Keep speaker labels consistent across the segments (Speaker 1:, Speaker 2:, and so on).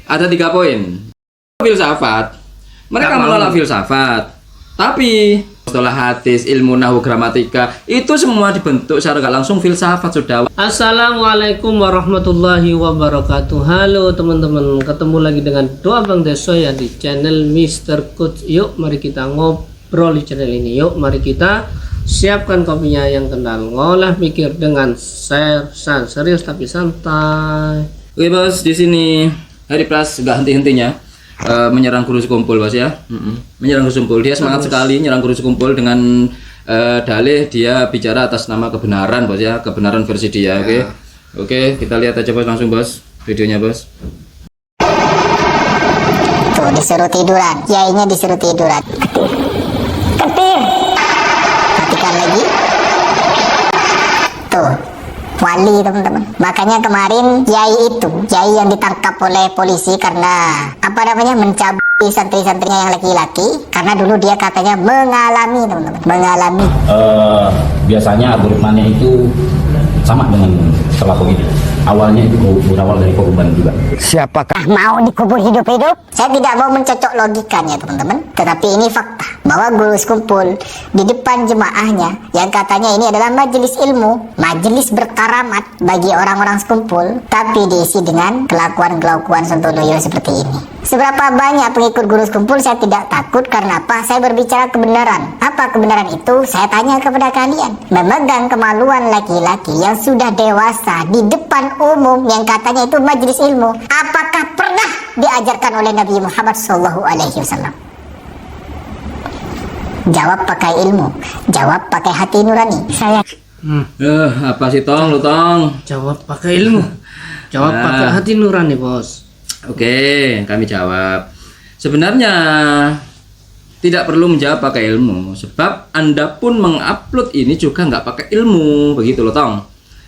Speaker 1: Ada 3 poin. Filsafat. Mereka menolak filsafat. Tapi setelah hadis, ilmu nahwu, gramatika itu semua dibentuk secara gak langsung filsafat sudah.
Speaker 2: Assalamualaikum warahmatullahi wabarakatuh. Halo teman-teman, ketemu lagi dengan Doa Bang Deso ya di channel Mr. Coach. Yuk mari kita ngobrol di channel ini. Yuk mari kita siapkan kopinya yang kental, ngolah mikir dengan serius tapi santai.
Speaker 1: Oke bos, di sini Hari Pras gak henti-hentinya menyerang guru sekumpul bos ya. Menyerang guru sekumpul, dia semangat sekali menyerang guru sekumpul dengan dalih dia bicara atas nama kebenaran bos ya, kebenaran versi dia. Oke, kita lihat aja bos, langsung bos videonya bos.
Speaker 3: Tuh disuruh tiduran, kiainya disuruh tiduran. Ketir. Perhatikan lagi. Tuh, wali teman-teman. Makanya kemarin kiai yang ditangkap oleh polisi karena mencabut santri-santrinya yang laki-laki karena dulu dia katanya mengalami teman-teman, mengalami.
Speaker 4: Biasanya algoritmanya itu sama dengan pelaku ini. Awalnya itu berawal dari korban juga.
Speaker 3: Siapakah mau dikubur hidup-hidup? Saya tidak mau mencocok logikanya teman-teman, tetapi ini fakta bahwa guru sekumpul di depan jemaahnya yang katanya ini adalah majelis ilmu, majelis berkaramat bagi orang-orang sekumpul, tapi diisi dengan kelakuan-kelakuan sontoloyo seperti ini. Seberapa banyak pengikut guru sekumpul saya tidak takut, karena apa? Saya berbicara kebenaran. Apa kebenaran itu? Saya tanya kepada kalian. Memegang kemaluan laki-laki yang sudah dewasa di depan umum yang katanya itu majelis ilmu, apakah pernah diajarkan oleh Nabi Muhammad SAW? Jawab pakai ilmu, jawab pakai hati nurani. Saya
Speaker 1: Apa sih Tong, lu Tong?
Speaker 2: Jawab pakai ilmu, jawab pakai hati nurani bos.
Speaker 1: Oke, kami jawab. Sebenarnya tidak perlu menjawab pakai ilmu, sebab Anda pun mengupload ini juga nggak pakai ilmu, begitu loh Tong.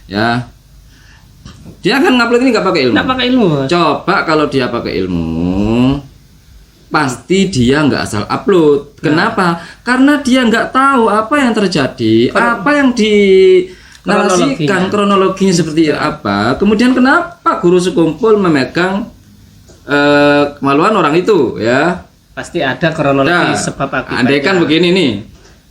Speaker 1: Ya, dia akan ngupload ini nggak pakai ilmu.
Speaker 2: Nggak pakai ilmu bos.
Speaker 1: Coba kalau dia pakai ilmu, pasti dia nggak asal upload. Kenapa? Karena dia nggak tahu apa yang terjadi, apa yang dinarasikan, kronologinya seperti apa. Kemudian kenapa guru sekumpul memegang kemaluan orang itu ya?
Speaker 2: Pasti ada kronologi sebab akibatnya.
Speaker 1: Andaikan begini nih,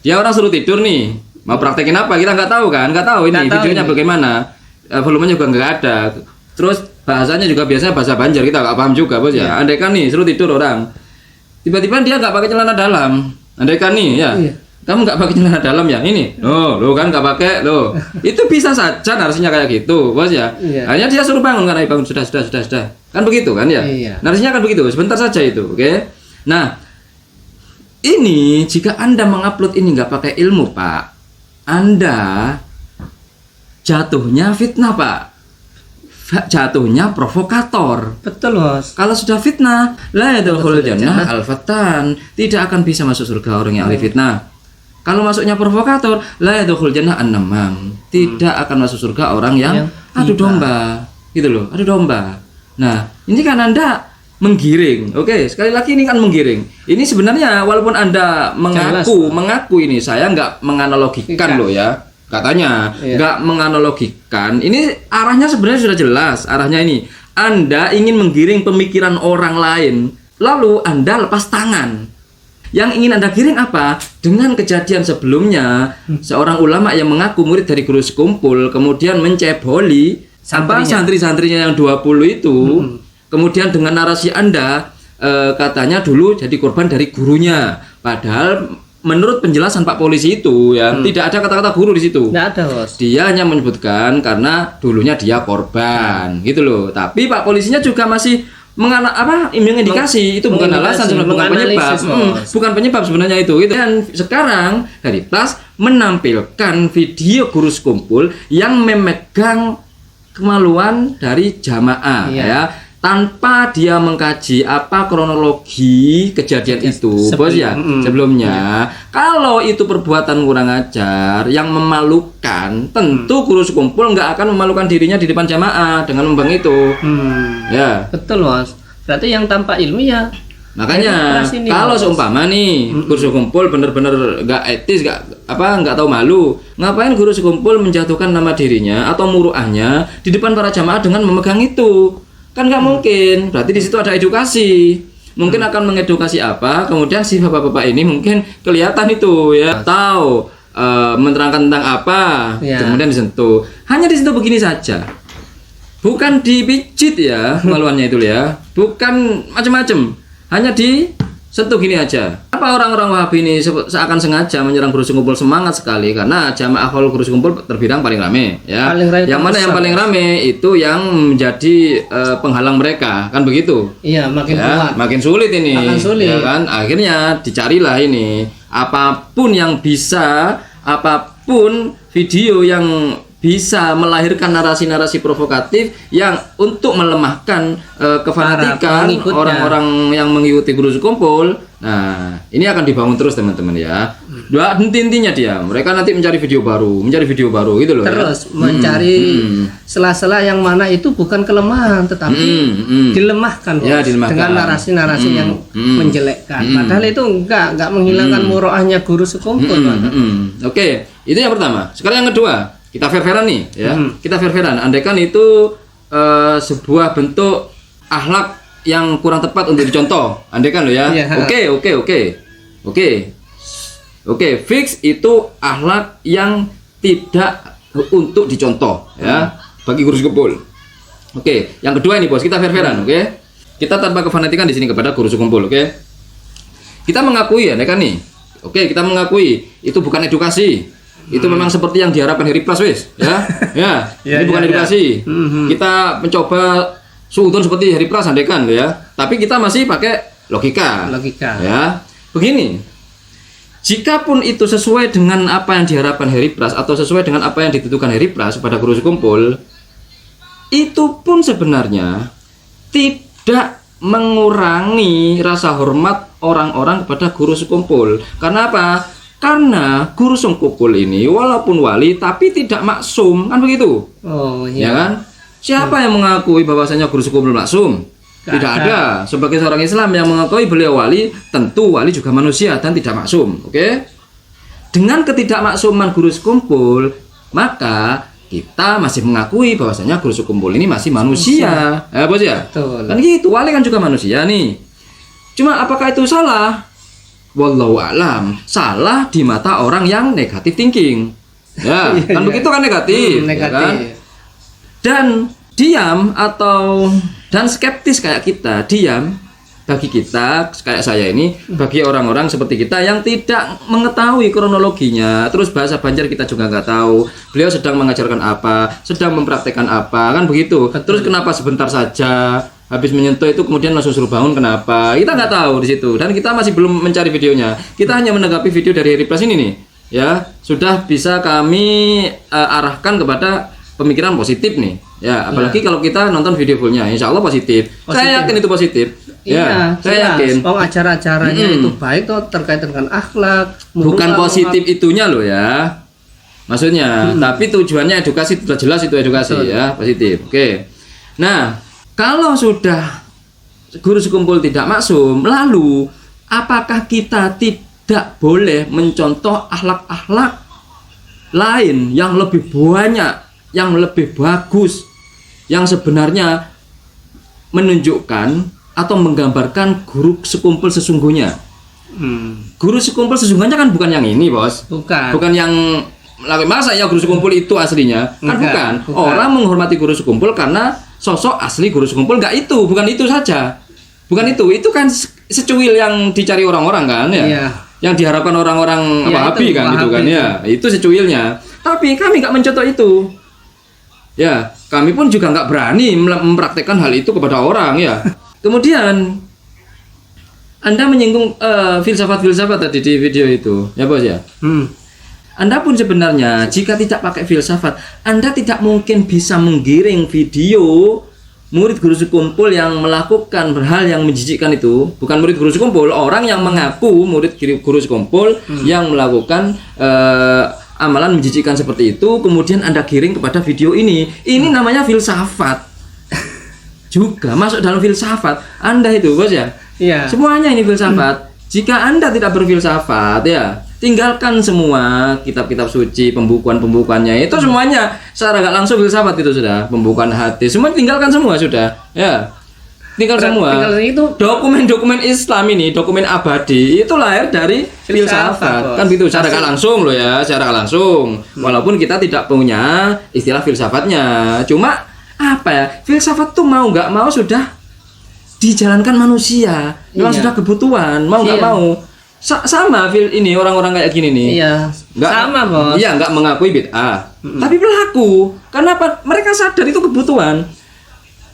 Speaker 1: dia orang suruh tidur nih, mau praktekin apa kita nggak tahu kan? Nggak tahu ini videonya bagaimana, volumenya juga nggak ada. Terus bahasanya juga biasanya bahasa Banjar, kita nggak paham juga bos ya. Andaikan nih suruh tidur orang, tiba-tiba dia nggak pakai celana dalam. Andaikan nih ya, kamu nggak pakai celana dalam ya, ini, lo kan nggak pakai lo, itu bisa saja narasinya kayak gitu bos ya. Hanya dia suruh bangun, karena bangun sudah, kan begitu kan ya. Narasinya kan begitu, sebentar saja itu, oke. Nah, ini jika Anda mengupload ini nggak pakai ilmu Pak, Anda jatuhnya fitnah Pak, jatuhnya provokator.
Speaker 2: Betul bos.
Speaker 1: Kalau sudah fitnah, la yadkhulul jannah al-fattan, tidak akan bisa masuk surga orang yang ahli fitnah. Kalau masuknya provokator, la yadkhulul jannah an-namam, tidak akan masuk surga orang yang adu domba. Gitu loh, adu domba. Nah, ini kan Anda menggiring. Oke, sekali lagi ini kan menggiring. Ini sebenarnya walaupun Anda mengaku ini, saya nggak menganalogikan loh ya. Katanya nggak menganalogikan. Ini arahnya sebenarnya sudah jelas. Arahnya ini Anda ingin menggiring pemikiran orang lain, lalu Anda lepas tangan. Yang ingin Anda giring apa? Dengan kejadian sebelumnya, seorang ulama yang mengaku murid dari guru sekumpul kemudian menceboli santri-santrinya yang 20 itu. Kemudian dengan narasi Anda katanya dulu jadi korban dari gurunya, padahal menurut penjelasan Pak polisi itu ya tidak ada kata-kata guru di situ.
Speaker 2: Tidak ada bos.
Speaker 1: Dia hanya menyebutkan karena dulunya dia korban, gitu loh. Tapi Pak polisinya juga masih mengindikasi itu bukan alasan, sebenarnya bukan penyebab, bukan penyebab sebenarnya itu. Dan sekarang Hari Pras menampilkan video guru sekumpul yang memegang kemaluan dari jamaah ya, tanpa dia mengkaji apa kronologi kejadian itu bos ya sebelumnya. Kalau itu perbuatan kurang ajar yang memalukan, tentu guru sekumpul nggak akan memalukan dirinya di depan jamaah dengan membang itu. Ya
Speaker 2: betul bos. Berarti yang tanpa ilmu ya.
Speaker 1: Makanya kalau seumpama nih guru sekumpul bener-bener nggak etis, nggak tahu malu, ngapain guru sekumpul menjatuhkan nama dirinya atau muruahnya di depan para jamaah dengan memegang itu? Kan nggak mungkin. Berarti di situ ada edukasi. Mungkin akan mengedukasi apa? Kemudian si bapak-bapak ini mungkin kelihatan itu ya, tahu menerangkan tentang apa,
Speaker 2: Ya.
Speaker 1: kemudian disentuh. Hanya disentuh begini saja. Bukan dipijit ya maluannya itu ya. Bukan macam-macam. Hanya disentuh gini aja. Apa orang-orang Wahabi ini seakan sengaja menyerang Guru Sekumpul? Semangat sekali karena jamaah Khaul Guru Sekumpul terbilang paling rame ya.
Speaker 2: Paling rame
Speaker 1: Yang mana yang paling rame itu yang menjadi penghalang mereka, kan begitu?
Speaker 2: Iya, makin
Speaker 1: Ya,
Speaker 2: kuat.
Speaker 1: makin sulit ini.
Speaker 2: Makin sulit.
Speaker 1: Ya kan? Akhirnya dicarilah ini apapun yang bisa, apapun video yang bisa melahirkan narasi-narasi provokatif yang untuk melemahkan kefanatikan
Speaker 2: Para pengikutnya.
Speaker 1: orang-orang yang mengikuti Guru Sekumpul. Nah, ini akan dibangun terus teman-teman ya. Dua intinya dia, mereka nanti mencari video baru gitu loh.
Speaker 2: Terus
Speaker 1: ya.
Speaker 2: mencari sela-sela yang mana itu bukan kelemahan tetapi dilemahkan,
Speaker 1: Ya,
Speaker 2: Bos,
Speaker 1: dilemahkan.
Speaker 2: dengan narasi-narasi yang menjelekkan. Padahal itu enggak menghilangkan muroahnya Guru Sekumpul.
Speaker 1: Oke, itu yang pertama. Sekarang yang kedua, kita fair-fairan nih ya. Kita fair-fairan. Andaikan itu sebuah bentuk akhlak yang kurang tepat untuk dicontoh. Andaikan lo ya.
Speaker 2: Iya.
Speaker 1: Oke, fix itu akhlak yang tidak untuk dicontoh ya bagi Guru Sekumpul. Oke, yang kedua ini Bos, kita fair-fairan, oke? Kita tanpa kefanatikan di sini kepada Guru Sekumpul, oke? Kita mengakui ya, kan nih. Oke, kita mengakui itu bukan edukasi. Itu memang seperti yang diharapkan Harry Pras wis, ya. Ya, ini bukan edukasi. Kita mencoba suudon seperti Harry Pras andaikan ya. Tapi kita masih pakai logika. Ya. Begini. Jikapun itu sesuai dengan apa yang diharapkan Harry Pras atau sesuai dengan apa yang ditentukan Harry Pras pada Guru Sekumpul, itu pun sebenarnya tidak mengurangi rasa hormat orang-orang kepada Guru Sekumpul. Karena apa? Karena Guru Sekumpul ini walaupun wali tapi tidak maksum, kan begitu?
Speaker 2: Oh
Speaker 1: Ya
Speaker 2: iya.
Speaker 1: kan? Siapa yang mengakui bahwasanya Guru Sekumpul maksum? Tidak ada. Sebagai seorang Islam yang mengakui beliau wali, tentu wali juga manusia dan tidak maksum. Oke? Dengan ketidakmaksuman Guru Sekumpul, maka kita masih mengakui bahwasanya Guru Sekumpul ini masih manusia. Ya, Bos ya?
Speaker 2: Betul.
Speaker 1: Kan gitu, wali kan juga manusia nih. Cuma apakah itu salah? Wallahu a'lam. Salah di mata orang yang negatif thinking. Ya, kan begitu kan negatif, ya
Speaker 2: negatif.
Speaker 1: kan? Dan diam dan skeptis kayak kita, diam bagi kita kayak saya ini, bagi orang-orang seperti kita yang tidak mengetahui kronologinya, terus bahasa Banjar kita juga nggak tahu, beliau sedang mengajarkan apa, sedang mempraktekkan apa, kan begitu. Terus kenapa sebentar saja habis menyentuh itu kemudian langsung suruh bangun, kenapa? Kita nggak tahu di situ, dan kita masih belum mencari videonya. Kita hanya menanggapi video dari Harry Pras ini nih, ya sudah bisa kami arahkan kepada pemikiran positif nih. Ya, apalagi kalau kita nonton video fullnya, insya Allah positif. Saya yakin itu positif.
Speaker 2: Iya,
Speaker 1: saya yakin.
Speaker 2: Acara-acaranya itu baik tuh terkait dengan akhlak.
Speaker 1: Bukan positif itunya loh ya. Maksudnya, tapi tujuannya edukasi, sudah jelas itu edukasi. Betul. Ya, positif. Oke. Nah, kalau sudah Guru Sekumpul tidak maksum, lalu apakah kita tidak boleh mencontoh akhlak-akhlak lain yang lebih banyak, yang lebih bagus, yang sebenarnya menunjukkan atau menggambarkan Guru Sekumpul sesungguhnya? Guru Sekumpul sesungguhnya kan bukan yang ini, Bos. Bukan yang masa ya Guru Sekumpul itu aslinya? Kan bukan. Orang menghormati Guru Sekumpul karena sosok asli Guru Sekumpul, bukan itu saja. Bukan itu. Itu kan secuil yang dicari orang-orang kan ya.
Speaker 2: Iya.
Speaker 1: Yang diharapkan orang-orang Wahabi kan gitu kan ya. Itu secuilnya. Tapi kami nggak mencontoh itu. Ya, kami pun juga nggak berani mempraktekkan hal itu kepada orang ya. Kemudian Anda menyinggung filsafat-filsafat tadi di video itu, ya Bos ya. Anda pun sebenarnya jika tidak pakai filsafat, Anda tidak mungkin bisa menggiring video murid Guru Sekumpul yang melakukan hal yang menjijikkan itu. Bukan murid Guru Sekumpul, orang yang mengaku murid Guru Sekumpul yang melakukan amalan menjijikkan seperti itu, kemudian Anda giring kepada video ini. Ini namanya filsafat. Juga masuk dalam filsafat Anda itu, Bos ya.
Speaker 2: Iya.
Speaker 1: Semuanya ini filsafat. Jika Anda tidak berfilsafat ya, tinggalkan semua kitab-kitab suci, pembukuan-pembukuannya itu semuanya secara nggak langsung filsafat itu sudah, pembukuan hati, semua tinggalkan semua sudah, ya. Tinggal semua.
Speaker 2: Tinggal itu
Speaker 1: Dokumen-dokumen Islam ini, dokumen abadi itu lahir dari filsafat. Kan begitu, secara nggak langsung loh ya, secara nggak langsung. Walaupun kita tidak punya istilah filsafatnya, cuma apa ya? Filsafat tuh mau nggak mau sudah dijalankan manusia, memang
Speaker 2: Iya.
Speaker 1: sudah kebutuhan, mau nggak
Speaker 2: Iya.
Speaker 1: mau. Sama ini orang-orang kayak gini nih.
Speaker 2: iya
Speaker 1: Nggak,
Speaker 2: sama bos.
Speaker 1: Iya, nggak mengakui bid'ah, tapi pelaku. Kenapa? Mereka sadar itu kebutuhan.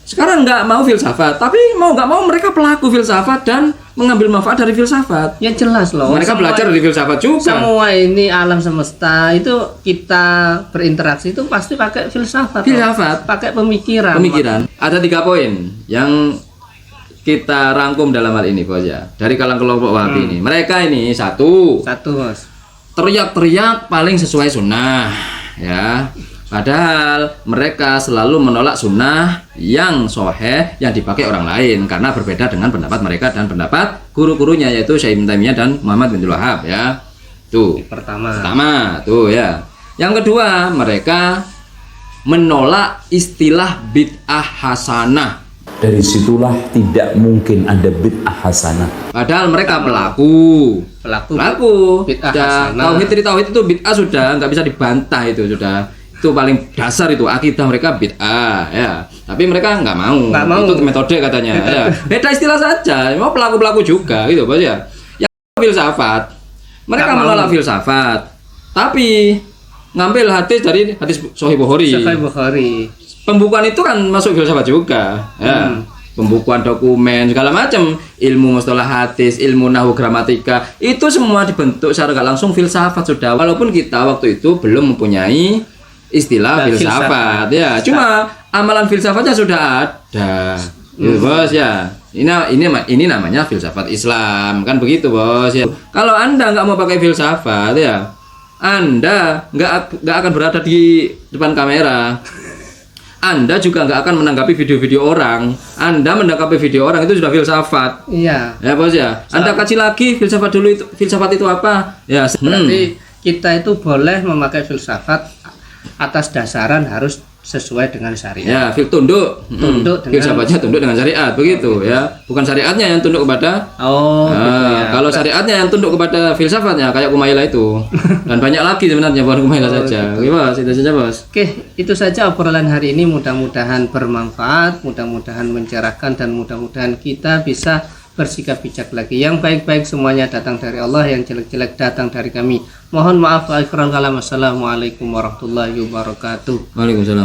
Speaker 1: Sekarang nggak mau filsafat, tapi mau nggak mau mereka pelaku filsafat dan mengambil manfaat dari filsafat.
Speaker 2: Ya jelas loh.
Speaker 1: Mereka belajar dari filsafat juga.
Speaker 2: Semua ini alam semesta itu kita berinteraksi itu pasti pakai filsafat. loh.
Speaker 1: Filsafat.
Speaker 2: Pakai pemikiran.
Speaker 1: Pemikiran. Ada 3 poin yang kita rangkum dalam hal ini, bos ya. Dari kalangan kelompok Wahabi ini. Mereka ini satu,
Speaker 2: Bos.
Speaker 1: teriak-teriak paling sesuai sunnah, ya. Padahal mereka selalu menolak sunnah yang soheh yang dipakai orang lain karena berbeda dengan pendapat mereka dan pendapat guru-gurunya yaitu Syekh Ibnu Taimiyah dan Muhammad bin Abdul Wahhab, ya. Tuh. Pertama, tuh ya. Yang kedua, mereka menolak istilah bid'ah hasanah.
Speaker 5: Dari situlah tidak mungkin ada bid'ah hasanah.
Speaker 1: Padahal mereka pelaku
Speaker 2: Bid'ah
Speaker 1: Dan
Speaker 2: hasanah.
Speaker 1: tauhid itu bid'ah sudah nggak bisa dibantah, itu sudah, itu paling dasar, itu akidah mereka bid'ah, ya. Tapi mereka nggak mau. Itu metode katanya, ya. Beda istilah saja, mau pelaku juga gitu, bos ya. Yang filsafat, mereka menolak filsafat, tapi ngambil hadis dari hadis Sahih Bukhari. Pembukuan itu kan masuk filsafat juga, ya. Pembukuan dokumen segala macam, ilmu mustalah hadis, ilmu nahwu gramatika, itu semua dibentuk secara nggak langsung filsafat sudah. Walaupun kita waktu itu belum mempunyai istilah filsafat, ya. Cuma amalan filsafatnya sudah ada, gitu, bos ya. Ini namanya filsafat Islam, kan begitu, bos ya. Kalau Anda nggak mau pakai filsafat, ya, Anda nggak akan berada di depan kamera. Anda juga nggak akan menanggapi video-video orang. Anda menanggapi video orang itu sudah filsafat.
Speaker 2: Iya.
Speaker 1: Ya, bos ya. Anda kaji lagi filsafat dulu, itu filsafat itu apa? Ya.
Speaker 2: Berarti kita itu boleh memakai filsafat atas dasaran harus sesuai dengan syariat.
Speaker 1: Ya, tunduk.
Speaker 2: Tunduk dengan-
Speaker 1: Filsafatnya tunduk dengan syariat, begitu ya. Bukan syariatnya yang tunduk kepada.
Speaker 2: Gitu ya.
Speaker 1: Kalau syariatnya yang tunduk kepada filsafatnya kayak Kumaila itu. Dan banyak lagi sebenarnya, bukan Kumaila saja. Oke, bos, itu saja, bos.
Speaker 2: Oke, itu saja obrolan hari ini. Mudah-mudahan bermanfaat, mudah-mudahan mencerahkan, dan mudah-mudahan kita bisa bersikap bijak lagi. Yang baik-baik semuanya datang dari Allah, yang jelek-jelek datang dari kami. Mohon maaf, akhirul kalam. Assalamualaikum warahmatullahi wabarakatuh.
Speaker 1: Waalaikumsalam.